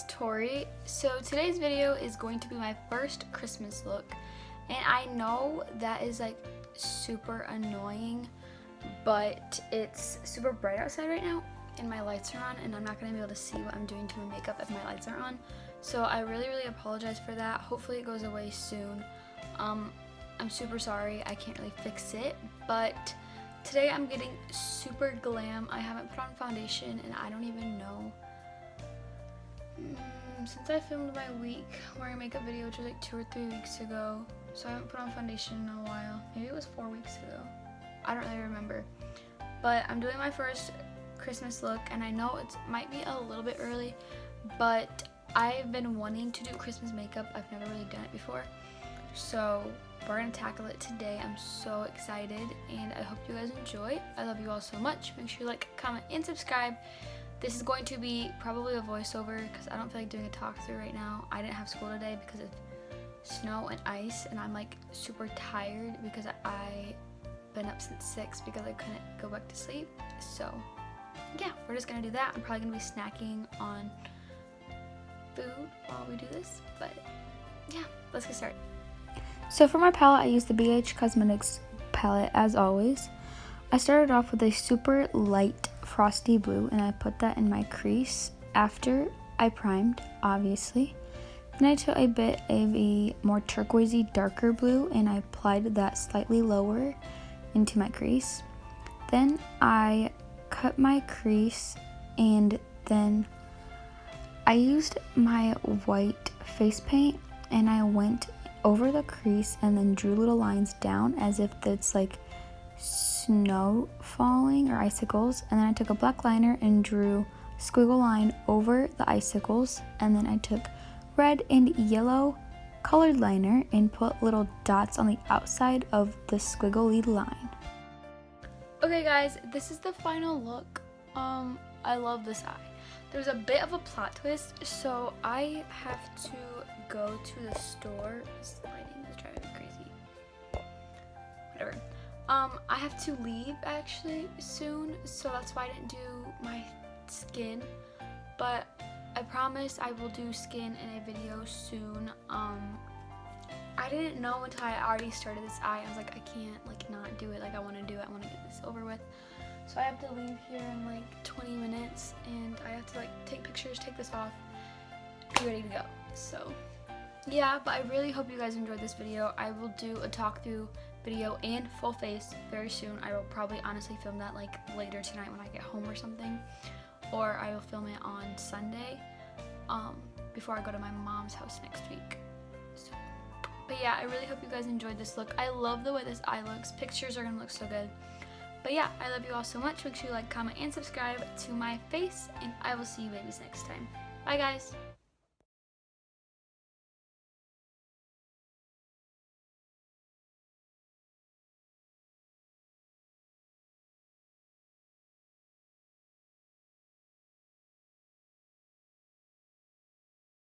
Tori. So today's video is going to be my first Christmas look, and I know that is like super annoying, but it's super bright outside right now and my lights are on and I'm not going to be able to see what I'm doing to my makeup if my lights are on. So I really apologize for that. Hopefully it goes away soon. I'm super sorry, I can't really fix it, but today I'm getting super glam. I haven't put on foundation and I don't even know. Since I filmed my week wearing makeup video, which was like 2 or 3 weeks ago, so I haven't put on foundation in a while. Maybe it was 4 weeks ago. I don't really remember. But I'm doing my first Christmas look, and I know it might be a little bit early, but I've been wanting to do Christmas makeup. I've never really done it before. So we're gonna tackle it today. I'm so excited, and I hope you guys enjoy. I love you all so much. Make sure you like, comment, and subscribe. This is going to be probably a voiceover because I don't feel like doing a talk through right now. I didn't have school today because of snow and ice, and I'm like super tired because I've been up since 6 because I couldn't go back to sleep. So yeah, we're just gonna do that. I'm probably gonna be snacking on food while we do this, but yeah, let's get started. So for my palette, I used the BH Cosmetics palette as always. I started off with a super light frosty blue, and I put that in my crease after I primed, obviously. Then I took a bit of a more turquoisey, darker blue, and I applied that slightly lower into my crease. Then I cut my crease, and then I used my white face paint, and I went over the crease and then drew little lines down as if it's like snow falling or icicles, and then I took a black liner and drew a squiggle line over the icicles, and then I took red and yellow colored liner and put little dots on the outside of the squiggly line. Okay guys, this is the final look. I love this eye. There's a bit of a plot twist, so I have to go to the store. This lighting is driving me crazy. Whatever. I have to leave actually soon, so that's why I didn't do my skin, but I promise I will do skin in a video soon. I didn't know until I already started this eye. I was like, I can't like not do it. Like I want to do it. I want to get this over with. So I have to leave here in like 20 minutes, and I have to like take pictures, take this off, be ready to go. So yeah, but I really hope you guys enjoyed this video. I will do a talk through video and full face very soon. I will probably honestly film that like later tonight when I get home or something, or I will film it on Sunday before I go to my mom's house next week. So, but yeah, I really hope you guys enjoyed this look. I love the way this eye looks. Pictures are gonna look so good. But yeah, I love you all so much. Make sure you like, comment, and subscribe to my face, and I will see you babies next time. Bye guys.